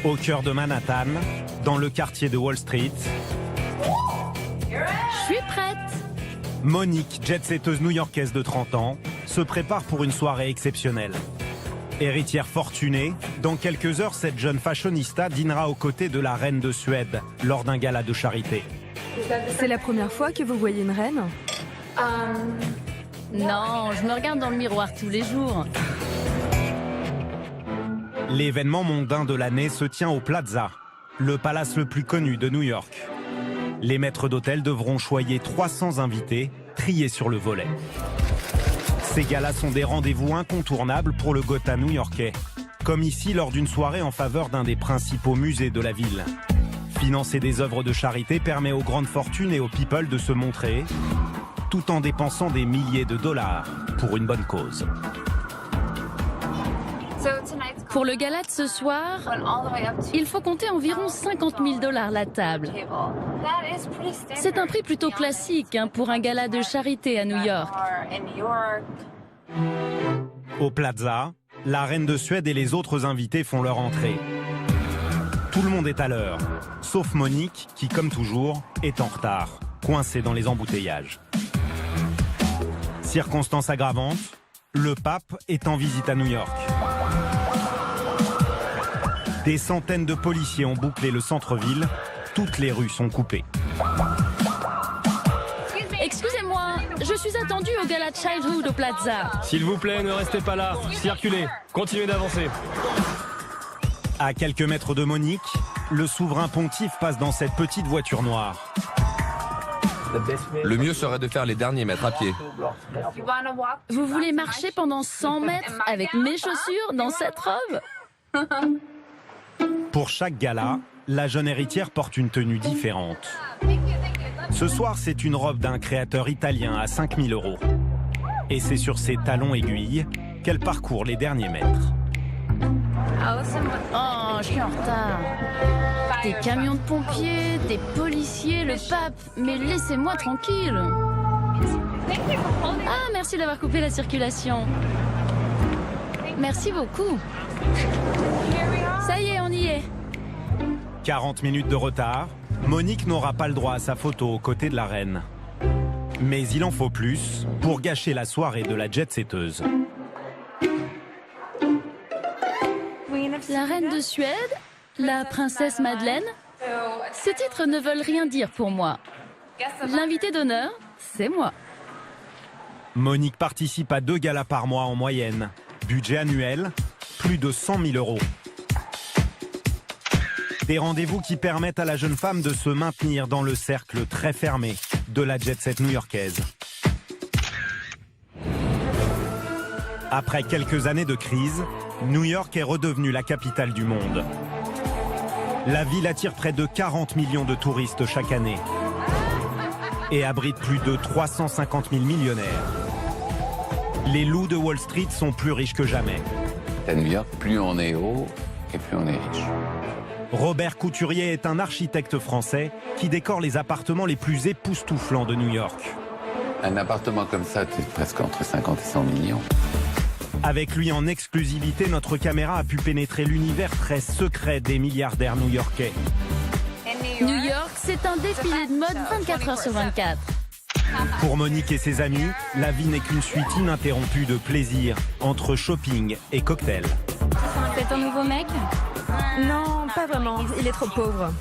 Au cœur de Manhattan, dans le quartier de Wall Street, Je suis prête. Monique, jet-setteuse new-yorkaise de 30 ans, se prépare pour une soirée exceptionnelle. Héritière fortunée, dans quelques heures, cette jeune fashionista dînera aux côtés de la reine de Suède lors d'un gala de charité. C'est la première fois que vous voyez une reine? Non, je me regarde dans le miroir tous les jours. L'événement mondain de l'année se tient au Plaza, le palace le plus connu de New York. Les maîtres d'hôtel devront choyer 300 invités, triés sur le volet. Ces galas sont des rendez-vous incontournables pour le Gotha new-yorkais, comme ici lors d'une soirée en faveur d'un des principaux musées de la ville. Financer des œuvres de charité permet aux grandes fortunes et aux people de se montrer, tout en dépensant des milliers de dollars pour une bonne cause. Pour le gala de ce soir, il faut compter environ 50 000 $ la table. C'est un prix plutôt classique pour un gala de charité à New York. Au Plaza, la reine de Suède et les autres invités font leur entrée. Tout le monde est à l'heure, sauf Monique qui, comme toujours, est en retard, coincée dans les embouteillages. Circonstance aggravante, le pape est en visite à New York. Des centaines de policiers ont bouclé le centre-ville, toutes les rues sont coupées. Excusez-moi, je suis attendue au gala de Childhood au Plaza. S'il vous plaît, ne restez pas là. Circulez. Continuez d'avancer. À quelques mètres de Monique, le souverain pontife passe dans cette petite voiture noire. Le mieux serait de faire les derniers mètres à pied. Vous voulez marcher pendant 100 mètres avec mes chaussures dans cette robe? Pour chaque gala, la jeune héritière porte une tenue différente. Ce soir, c'est une robe d'un créateur italien à 5 000 €. Et c'est sur ses talons aiguilles qu'elle parcourt les derniers mètres. Oh, je suis en retard. Des camions de pompiers, des policiers, le pape. Mais laissez-moi tranquille. Ah, merci d'avoir coupé la circulation. Merci beaucoup. Ça y est, on y est. 40 minutes de retard, Monique n'aura pas le droit à sa photo aux côtés de la reine. Mais il en faut plus pour gâcher la soirée de la jet-setteuse. La reine de Suède, la princesse Madeleine, ces titres ne veulent rien dire pour moi. L'invité d'honneur, c'est moi. Monique participe à 2 galas par mois en moyenne. Budget annuel, plus de 100 000 €. Des rendez-vous qui permettent à la jeune femme de se maintenir dans le cercle très fermé de la jet-set new-yorkaise. Après quelques années de crise, New York est redevenue la capitale du monde. La ville attire près de 40 millions de touristes chaque année et abrite plus de 350 000 millionnaires. Les loups de Wall Street sont plus riches que jamais. À New York, plus on est haut et plus on est riche. Robert Couturier est un architecte français qui décore les appartements les plus époustouflants de New York. Un appartement comme ça, c'est presque entre 50 et 100 millions. Avec lui en exclusivité, notre caméra a pu pénétrer l'univers très secret des milliardaires new-yorkais. New York, c'est un défilé de mode 24 heures sur 24. Pour Monique et ses amis, la vie n'est qu'une suite ininterrompue de plaisirs entre shopping et cocktails. C'est un nouveau mec? Non, pas vraiment. Il est trop pauvre.